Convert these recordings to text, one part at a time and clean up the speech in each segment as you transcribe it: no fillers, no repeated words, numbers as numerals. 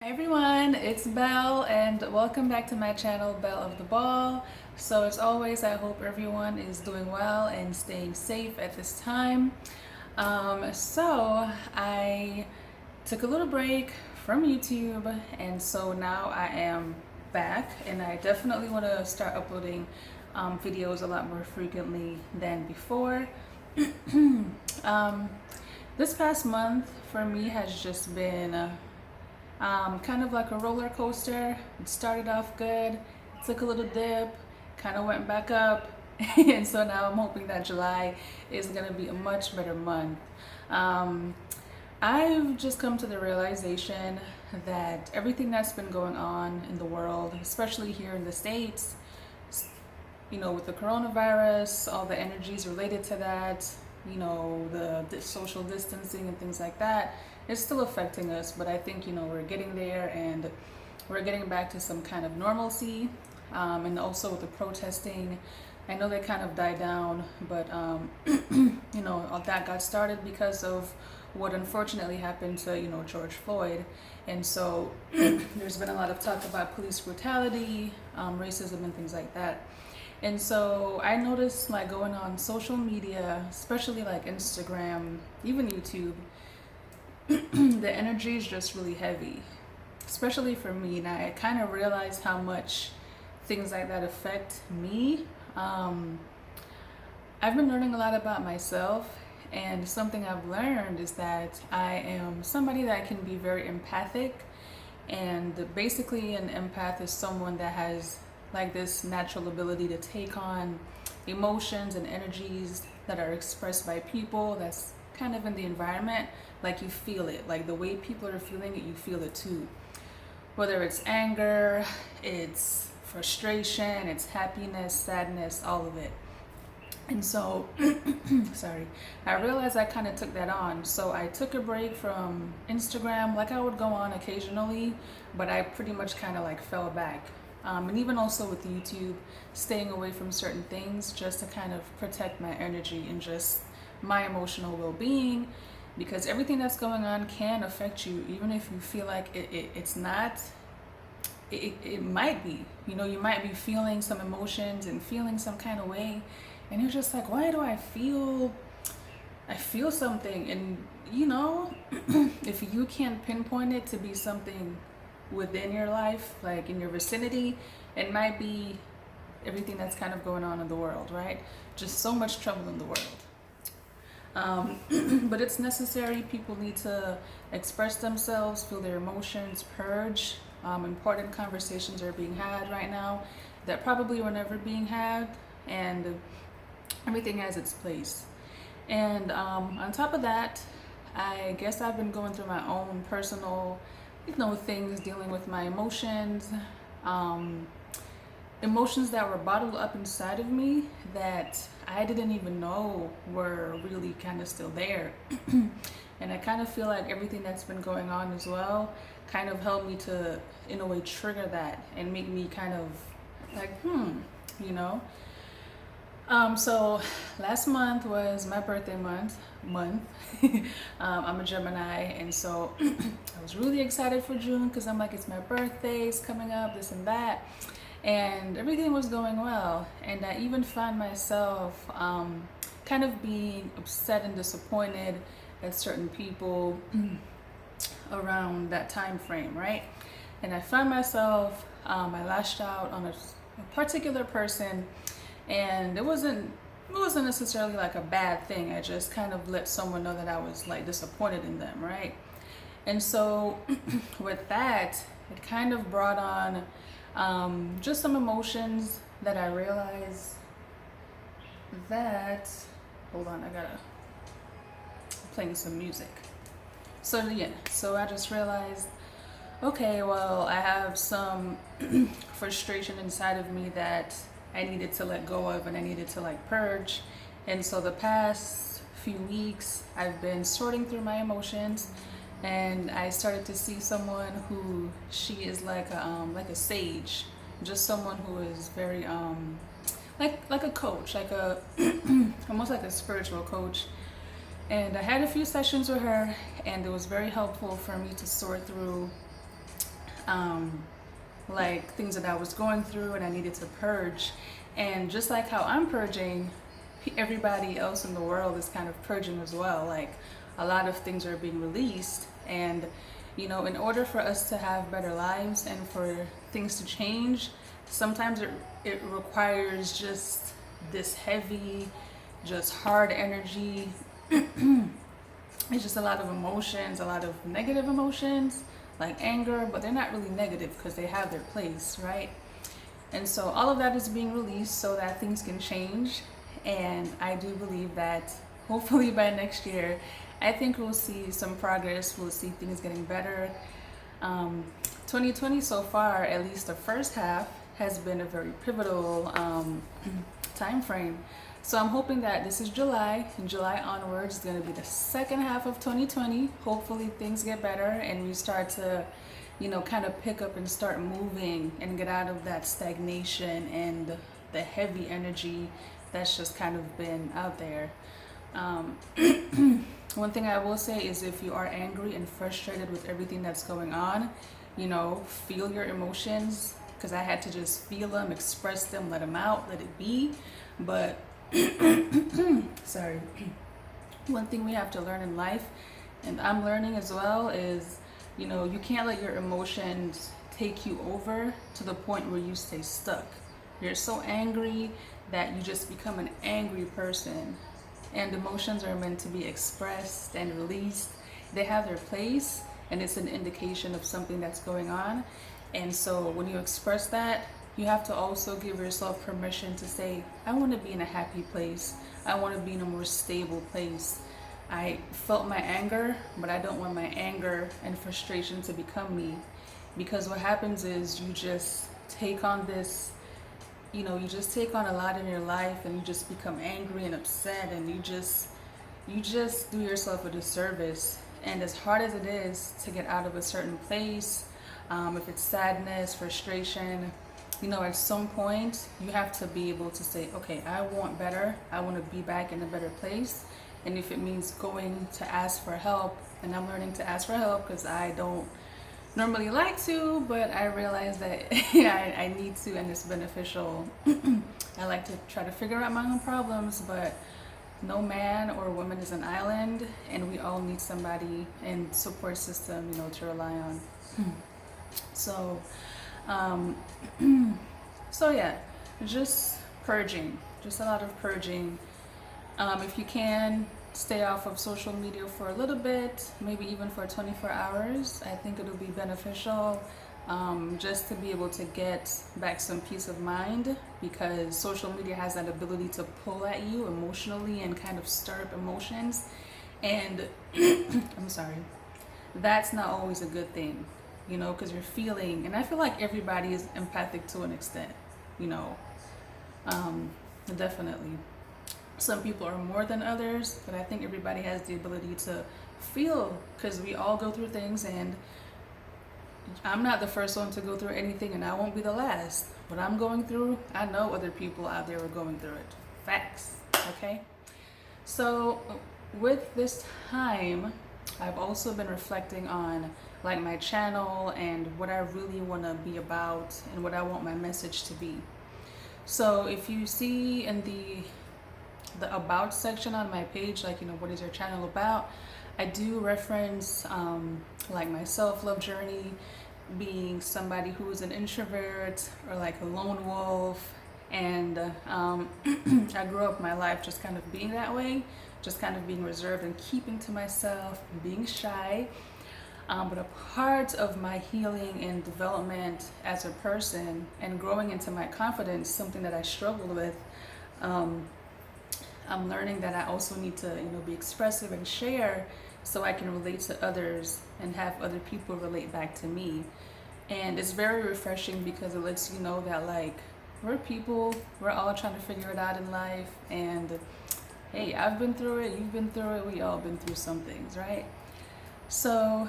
Hi everyone, it's Belle and welcome back to my channel, Belle of the Ball. So as always, I hope everyone is doing well and staying safe at this time. So I took a little break from YouTube, and so now I am back, and I definitely want to start uploading videos a lot more frequently than before. um, this past month for me has just been kind of like a roller coaster. It started off good, took a little dip, kind of went back up, and so now I'm hoping that July is going to be a much better month. Um, I've just come to the realization that everything that's been going on in the world, especially here in the States, with the coronavirus, all the energies related to that, the social distancing and things like that, it's still affecting us. But I think, we're getting there and we're getting back to some kind of normalcy. And also with the protesting, I know they kind of died down, but, all that got started because of what unfortunately happened to, George Floyd. And so there's been a lot of talk about police brutality, racism, and things like that. And so I noticed, like, going on social media, especially like Instagram, even YouTube, the energy is just really heavy, especially for me. And I kind of realized how much things like that affect me. I've been learning a lot about myself, and something I've learned is that I am somebody that can be very empathic. And basically, an empath is someone that has like this natural ability to take on emotions and energies that are expressed by people that's kind of in the environment. Like, you feel it, like the way people are feeling it, you feel it too. Whether it's anger, it's frustration, it's happiness, sadness, all of it. And so, sorry, I realized I kind of took that on. So I took a break from Instagram, like I would go on occasionally, but I pretty much kind of like fell back. And even also with YouTube, staying away from certain things just to kind of protect my energy and just my emotional well-being, because everything that's going on can affect you, even if you feel like it's not. It might be, you might be feeling some emotions and feeling some kind of way, and you're just like, why do I feel something? And if you can't pinpoint it to be something within your life, like in your vicinity, it might be everything that's kind of going on in the world, right? Just so much trouble in the world. But it's necessary. People need to express themselves, feel their emotions, purge. Important conversations are being had right now that probably were never being had, and everything has its place. And on top of that, I guess I've been going through my own personal, things, dealing with my emotions, emotions that were bottled up inside of me that I didn't even know were really kind of still there. And I kind of feel like everything that's been going on as well kind of helped me to, in a way, trigger that and make me kind of like, you know. So last month was my birthday month. I'm a Gemini, and so I was really excited for June because I'm like, it's my birthday, it's coming up, this and that, and everything was going well. And I even found myself kind of being upset and disappointed at certain people around that time frame, right? And I found myself, I lashed out on a particular person, and it wasn't necessarily like a bad thing. I just kind of let someone know that I was like disappointed in them, right? And so with that, it kind of brought on just some emotions that I realized that, hold on, I'm playing some music. So I just realized, okay, well, I have some frustration inside of me that I needed to let go of, and I needed to like purge. And so the past few weeks I've been sorting through my emotions, and I started to see someone who, she is like a sage, just someone who is very like a coach, like a almost like a spiritual coach. And I had a few sessions with her, and it was very helpful for me to sort through like things that I was going through and I needed to purge. And just like how I'm purging, everybody else in the world is kind of purging as well. Like a lot of things are being released, and in order for us to have better lives and for things to change, sometimes it requires just this heavy, just hard energy. It's just a lot of emotions, a lot of negative emotions, like anger, but they're not really negative because they have their place, right? And so all of that is being released so that things can change. And I do believe that hopefully by next year, I think we'll see some progress. We'll see things getting better. 2020 so far, at least the first half, has been a very pivotal time frame. So I'm hoping that this is July, and July onwards is going to be the second half of 2020. Hopefully things get better and we start to, kind of pick up and start moving and get out of that stagnation and the heavy energy that's just kind of been out there. One thing I will say is if you are angry and frustrated with everything that's going on, feel your emotions, because I had to just feel them, express them, let them out, let it be. But sorry, one thing we have to learn in life, and I'm learning as well, is you can't let your emotions take you over to the point where you stay stuck. You're so angry that you just become an angry person. And emotions are meant to be expressed and released. They have their place, and it's an indication of something that's going on. And so when you express that, you have to also give yourself permission to say, I want to be in a happy place. I want to be in a more stable place. I felt my anger, but I don't want my anger and frustration to become me. Because what happens is you just take on this, you just take on a lot in your life, and you just become angry and upset, and you just do yourself a disservice. And as hard as it is to get out of a certain place, if it's sadness, frustration, at some point you have to be able to say, okay, I want better. I want to be back in a better place. And if it means going to ask for help, and I'm learning to ask for help because I don't normally like to, but I realize that I need to, and it's beneficial. I like to try to figure out my own problems, but no man or woman is an island, and we all need somebody and support system, to rely on. So, so yeah, just purging, just a lot of purging. If you can, stay off of social media for a little bit, maybe even for 24 hours. I think it'll be beneficial, just to be able to get back some peace of mind, because social media has that ability to pull at you emotionally and kind of stir up emotions. And I'm sorry, that's not always a good thing, because you're feeling, and I feel like everybody is empathic to an extent, definitely. Some people are more than others, but I think everybody has the ability to feel, because we all go through things, and I'm not the first one to go through anything, and I won't be the last. What I'm going through, I know other people out there are going through it. Facts, okay? So with this time, I've also been reflecting on like my channel and what I really want to be about and what I want my message to be. So if you see in the about section on my page, like, what is your channel about, I do reference like my self-love journey, being somebody who is an introvert or like a lone wolf. And I grew up my life just kind of being that way, just kind of being reserved and keeping to myself and being shy. But a part of my healing and development as a person and growing into my confidence, something that I struggled with, I'm learning that I also need to, be expressive and share so I can relate to others and have other people relate back to me. And it's very refreshing because it lets you know that, like, we're people, we're all trying to figure it out in life. And hey, I've been through it, you've been through it, we all been through some things, right? So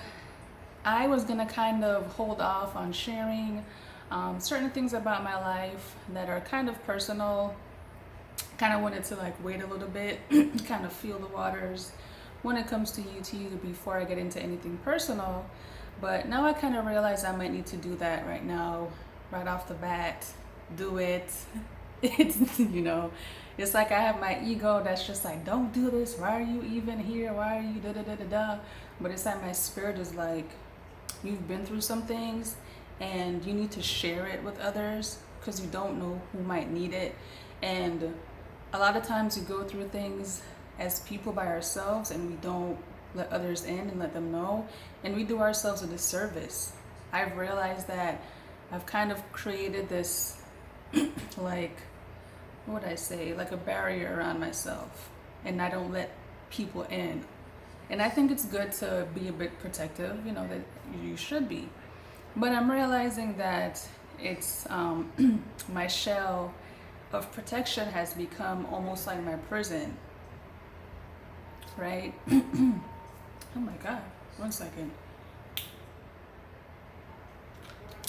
I was gonna kind of hold off on sharing certain things about my life that are kind of personal. Kind of wanted to like wait a little bit, kind of feel the waters when it comes to YouTube before I get into anything personal. But now I kind of realize I might need to do that right now, right off the bat. Do it. It's, it's like I have my ego that's just like, don't do this. Why are you even here? Why are you da da da da da? But it's like my spirit is like, you've been through some things and you need to share it with others because you don't know who might need it. And a lot of times we go through things as people by ourselves and we don't let others in and let them know, and we do ourselves a disservice. I've realized that I've kind of created this like, what would I say, like a barrier around myself, and I don't let people in. And I think it's good to be a bit protective, that you should be. But I'm realizing that it's my shell of protection has become almost like my prison, right? Oh my God, 1 second.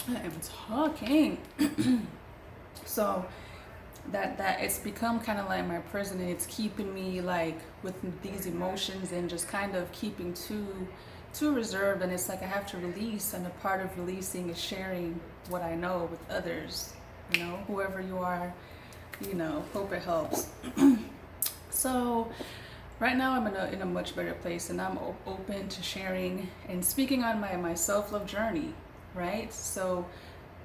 I am talking. So that it's become kind of like my prison, and it's keeping me like with these emotions and just kind of keeping too reserved. And it's like I have to release, and a part of releasing is sharing what I know with others, whoever you are, hope it helps. So right now I'm in a much better place, and I'm open to sharing and speaking on my self-love journey, right? So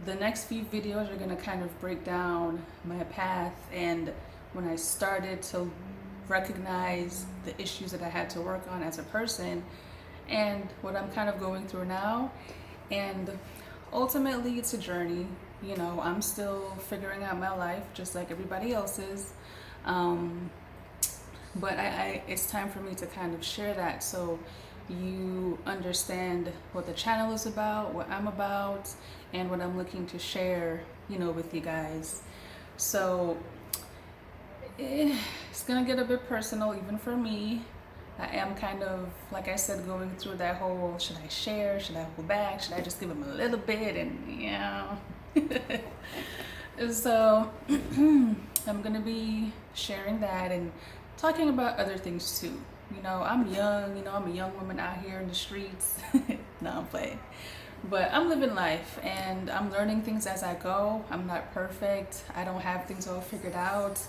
the next few videos are going to kind of break down my path and when I started to recognize the issues that I had to work on as a person and what I'm kind of going through now. And ultimately it's a journey. I'm still figuring out my life just like everybody else is. But it's time for me to kind of share that so you understand what the channel is about, what I'm about, and what I'm looking to share, with you guys. So it's gonna get a bit personal even for me. I am kind of, like I said, going through that whole, should I share, should I hold back, should I just give them a little bit, and so I'm gonna be sharing that and talking about other things too. I'm young, I'm a young woman out here in the streets. No, I'm playing. But I'm living life and I'm learning things as I go. I'm not perfect. I don't have things all figured out.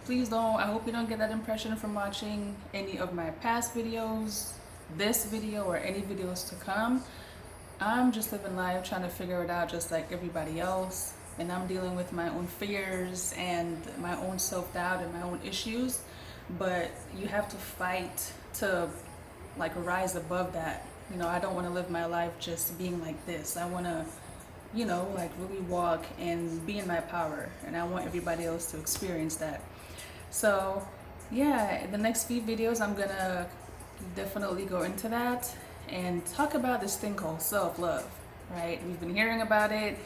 Please don't, I hope you don't get that impression from watching any of my past videos, this video, or any videos to come. I'm just living life, trying to figure it out just like everybody else. And I'm dealing with my own fears and my own self-doubt and my own issues. But you have to fight to like rise above that. I don't want to live my life just being like this. I want to, like really walk and be in my power. And I want everybody else to experience that. So yeah, in the next few videos, I'm going to definitely go into that and talk about this thing called self-love, right? We've been hearing about it.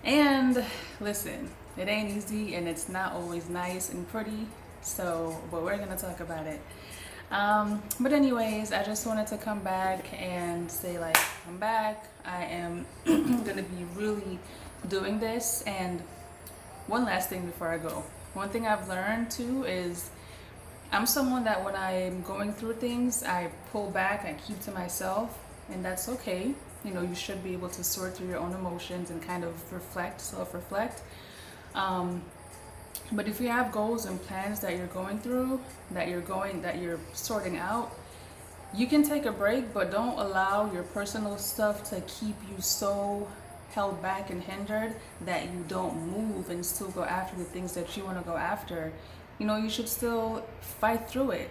And listen, it ain't easy and it's not always nice and pretty. So, but we're going to talk about it. But anyways, I just wanted to come back and say like, I'm back. I am going to be really doing this. And one last thing before I go. One thing I've learned too is I'm someone that when I'm going through things, I pull back, I keep to myself, and that's okay. You should be able to sort through your own emotions and kind of reflect, self-reflect. But if you have goals and plans that you're going through, that you're sorting out, you can take a break, but don't allow your personal stuff to keep you so held back and hindered that you don't move and still go after the things that you want to go after. You should still fight through it.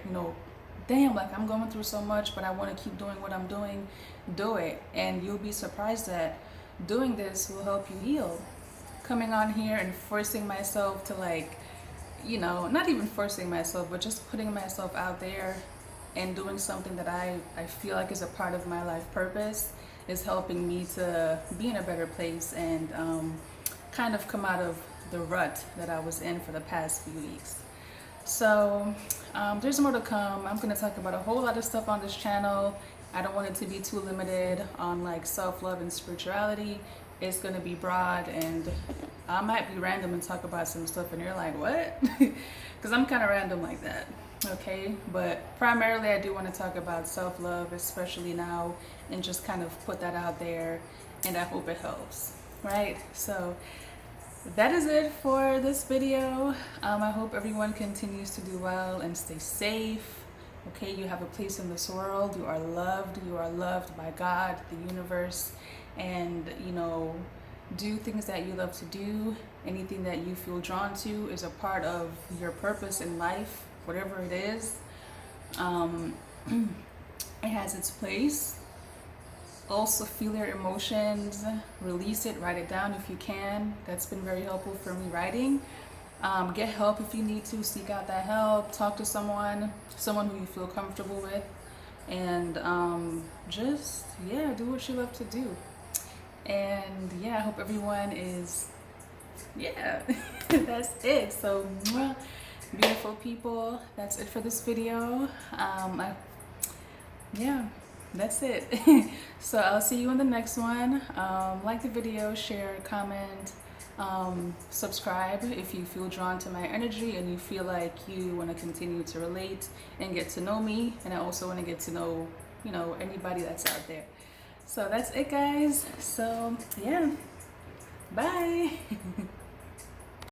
Damn, like I'm going through so much, but I want to keep doing what I'm doing. Do it, and you'll be surprised that doing this will help you heal. Coming on here and forcing myself to like, not even forcing myself, but just putting myself out there and doing something that I feel like is a part of my life purpose is helping me to be in a better place and kind of come out of the rut that I was in for the past few weeks. So there's more to come. I'm going to talk about a whole lot of stuff on this channel. I don't want it to be too limited on like self-love and spirituality. It's going to be broad, and I might be random and talk about some stuff and you're like, what? Because I'm kind of random like that. Okay, but primarily I do want to talk about self-love, especially now, and just kind of put that out there, and I hope it helps, right? So that is it for this video. I hope everyone continues to do well and stay safe. Okay, you have a place in this world. You are loved. You are loved by God, the universe, and do things that you love to do. Anything that you feel drawn to is a part of your purpose in life, whatever it is. Um, it has its place. Also, feel your emotions, release it, write it down if you can. That's been very helpful for me writing. Get help if you need to, seek out that help, talk to someone who you feel comfortable with, and just, yeah, do what you love to do. And yeah, I hope everyone is, yeah, that's it. So, beautiful people, that's it for this video. Yeah, that's it. So I'll see you in the next one. Like the video, share, comment, subscribe if you feel drawn to my energy and you feel like you want to continue to relate and get to know me. And I also want to get to know, anybody that's out there. So that's it, guys. So yeah, bye.